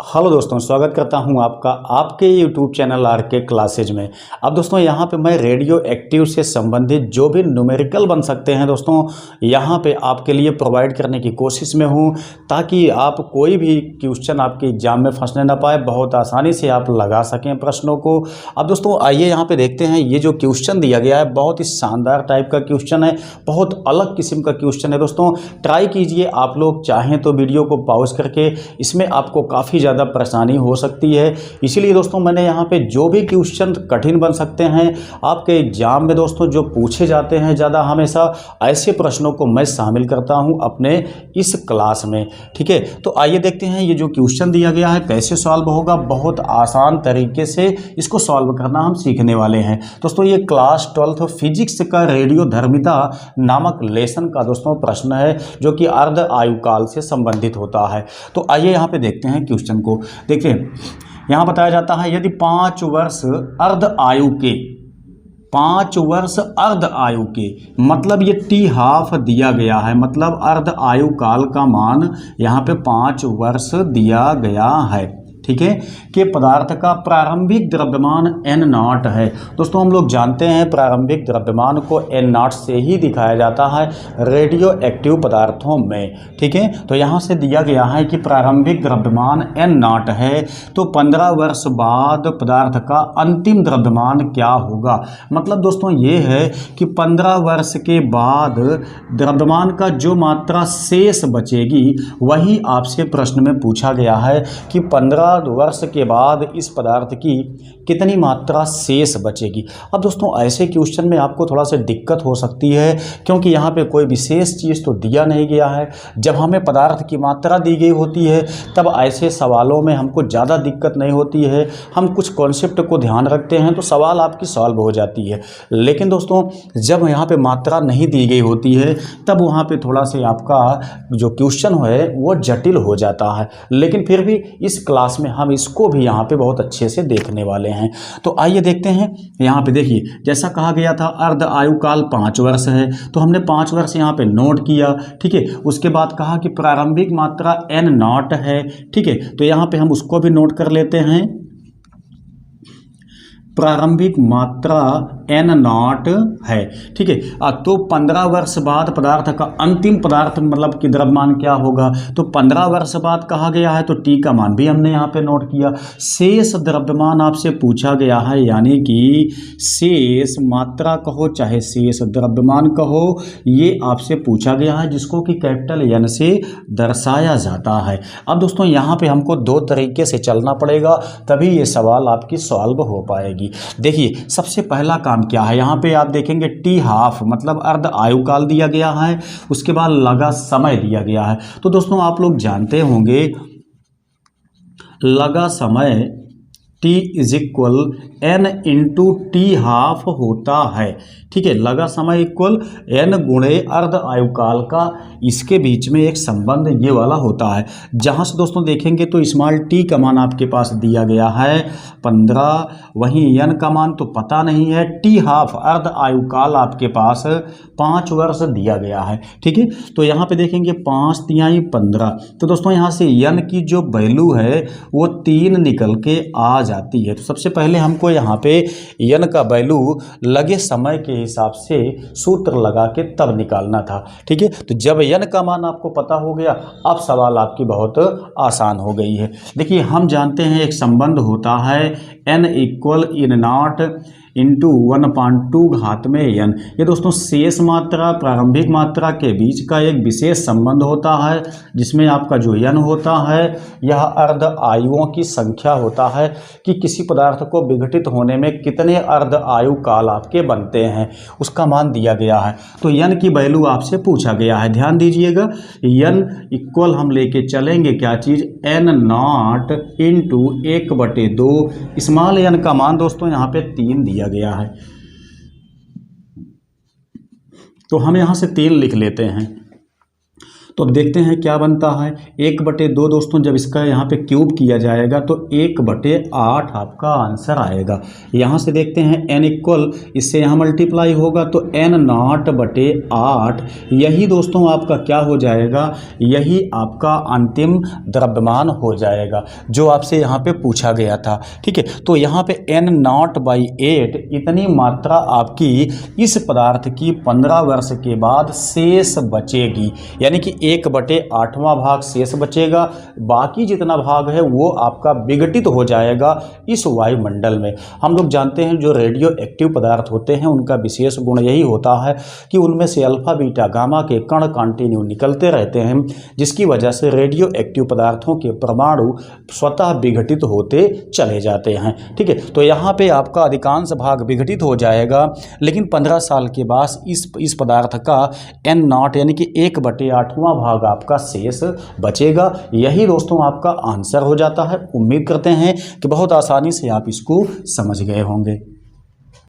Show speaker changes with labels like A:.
A: Hello दोस्तों, स्वागत करता हूं आपका आपके यूट्यूब चैनल आर के क्लासेज में। अब दोस्तों यहां पे मैं रेडियो एक्टिव से संबंधित जो भी न्यूमेरिकल बन सकते हैं दोस्तों यहां पे आपके लिए प्रोवाइड करने की कोशिश में हूं, ताकि आप कोई भी क्वेश्चन आपके एग्जाम में फंसने ना पाए, बहुत आसानी से आप लगा सकें प्रश्नों को। अब दोस्तों आइए यहाँ पे देखते हैं, ये जो क्वेश्चन दिया गया है बहुत ही शानदार टाइप का क्वेश्चन है, बहुत अलग किस्म का क्वेश्चन है। दोस्तों ट्राई कीजिए, आप लोग चाहें तो वीडियो को पॉज करके, इसमें आपको काफ़ी ज़्यादा परेशानी हो सकती है। इसीलिए दोस्तों मैंने यहाँ पे जो भी क्वेश्चन कठिन बन सकते हैं आपके एग्जाम में दोस्तों, जो पूछे जाते हैं ज़्यादा, हमेशा ऐसे प्रश्नों को मैं शामिल करता हूँ अपने इस क्लास में। ठीक है, तो आइए देखते हैं ये जो क्वेश्चन दिया गया है कैसे सॉल्व होगा। बहुत आसान तरीके से इसको सॉल्व करना हम सीखने वाले हैं। दोस्तों ये क्लास 12 फिजिक्स का रेडियोधर्मिता नामक लेसन का दोस्तों प्रश्न है, जो कि अर्ध आयुकाल से संबंधित होता है। तो आइए यहाँ पे देखते हैं क्वेश्चन को। देखिए यहाँ बताया जाता है, यदि 5 वर्ष अर्ध आयु के मतलब ये टी हाफ दिया गया है, मतलब अर्ध आयु काल का मान यहाँ पे 5 वर्ष दिया गया है। ठीक है, कि पदार्थ का प्रारंभिक द्रव्यमान n0 है। दोस्तों हम लोग जानते हैं प्रारंभिक द्रव्यमान को n0 से ही दिखाया जाता है रेडियो एक्टिव पदार्थों में। ठीक है, तो यहाँ से दिया गया है कि प्रारंभिक द्रव्यमान n0 है, तो 15 वर्ष बाद पदार्थ का अंतिम द्रव्यमान क्या होगा। मतलब दोस्तों ये है कि 15 वर्ष के बाद द्रव्यमान का जो मात्रा शेष बचेगी वही आपसे प्रश्न में पूछा गया है कि 15 वर्ष के बाद इस पदार्थ की कितनी मात्रा शेष बचेगी। अब दोस्तों ऐसे क्वेश्चन में आपको थोड़ा सा दिक्कत हो सकती है, क्योंकि यहाँ पे कोई विशेष चीज़ तो दिया नहीं गया है। जब हमें पदार्थ की मात्रा दी गई होती है तब ऐसे सवालों में हमको ज़्यादा दिक्कत नहीं होती है, हम कुछ कॉन्सेप्ट को ध्यान रखते हैं तो सवाल आपकी सॉल्व हो जाती है। लेकिन दोस्तों जब यहाँ पे मात्रा नहीं दी गई होती है तब वहाँ पे थोड़ा सा आपका जो क्वेश्चन है वो जटिल हो जाता है। लेकिन फिर भी इस क्लास में हम इसको भी यहाँ पे बहुत अच्छे से देखने वाले हैं। तो आइए देखते हैं। यहाँ पे देखिए, जैसा कहा गया था अर्ध आयु काल 5 वर्ष है, तो हमने 5 वर्ष यहाँ पे नोट किया। ठीक है, उसके बाद कहा कि प्रारंभिक मात्रा n0 है। ठीक है, तो यहाँ पे हम उसको भी नोट कर लेते हैं। प्रारंभिक मात्रा n0 है। ठीक है, तो 15 वर्ष बाद पदार्थ का अंतिम पदार्थ मतलब कि द्रव्यमान क्या होगा, तो 15 वर्ष बाद कहा गया है, तो टी का मान भी हमने यहाँ पे नोट किया। शेष द्रव्यमान आपसे पूछा गया है, यानी कि शेष मात्रा कहो चाहे शेष द्रव्यमान कहो, ये आपसे पूछा गया है, जिसको कि कैपिटल N से दर्शाया जाता है। अब दोस्तों यहाँ पे हमको 2 तरीके से चलना पड़ेगा, तभी ये सवाल आपकी सॉल्व हो पाएगी। देखिए सबसे पहला काम क्या है, यहाँ पे आप देखेंगे टी हाफ मतलब अर्ध आयु काल दिया गया है, उसके बाद लगा समय दिया गया है। तो दोस्तों आप लोग जानते होंगे लगा समय T equal n into T half होता है। ठीक है, लगा समय इक्वल n गुणे अर्ध आयुकाल का, इसके बीच में एक संबंध ये वाला होता है। जहाँ से दोस्तों देखेंगे तो स्मॉल t का मान आपके पास दिया गया है 15, वहीं n का मान तो पता नहीं है। टी हाफ अर्ध आयुकाल आपके पास 5 वर्ष दिया गया है। ठीक है, तो यहाँ पे देखेंगे 5 तिहाई 15, तो दोस्तों यहाँ से n की जो वैल्यू है वो 3 निकल के आ जाती है। तो सबसे पहले हमको यहाँ पे n का वैल्यू लगे समय के हिसाब से सूत्र लगा के तब निकालना था। ठीक है, तो जब n का मान आपको पता हो गया, अब सवाल आपकी बहुत आसान हो गई है। देखिए हम जानते हैं एक संबंध होता है n इक्वल n0 इंटू 1/2 घात में n। ये दोस्तों शेष मात्रा प्रारंभिक मात्रा के बीच का एक विशेष संबंध होता है, जिसमें आपका जो n होता है यह अर्ध आयुओं की संख्या होता है कि किसी पदार्थ को विघटित होने में कितने अर्ध आयु काल आपके बनते हैं, उसका मान दिया गया है। तो n की वैल्यू आपसे पूछा गया है। ध्यान दीजिएगा, n इक्वल हम लेके चलेंगे क्या चीज़, n0 इंटू 1/2। स्मॉल n का मान दोस्तों यहाँ पे 3 दिया गया है, तो हम यहाँ से 3 लिख लेते हैं। तो अब देखते हैं क्या बनता है। 1/2 दोस्तों जब इसका यहाँ पे क्यूब किया जाएगा तो 1/8 आपका आंसर आएगा। यहाँ से देखते हैं n इक्वल, इससे यहाँ मल्टीप्लाई होगा तो n0/8 यही दोस्तों आपका क्या हो जाएगा, यही आपका अंतिम द्रव्यमान हो जाएगा जो आपसे यहाँ पे पूछा गया था। ठीक है, तो यहाँ पे n0/8 इतनी मात्रा आपकी इस पदार्थ की 15 वर्ष के बाद शेष बचेगी, यानी कि 1/8वां भाग शेष बचेगा, बाकी जितना भाग है वो आपका विघटित हो जाएगा इस वायुमंडल में। हम लोग जानते हैं जो रेडियो एक्टिव पदार्थ होते हैं उनका विशेष गुण यही होता है कि उनमें से अल्फा बीटा गामा के कण कंटिन्यू निकलते रहते हैं, जिसकी वजह से रेडियो एक्टिव पदार्थों के परमाणु स्वतः विघटित होते चले जाते हैं। ठीक है, तो यहाँ पे आपका अधिकांश भाग विघटित हो जाएगा, लेकिन 15 साल के बाद इस पदार्थ का n0 यानी कि 1/8वां भाग आपका शेष बचेगा। यही दोस्तों आपका आंसर हो जाता है। उम्मीद करते हैं कि बहुत आसानी से आप इसको समझ गए होंगे।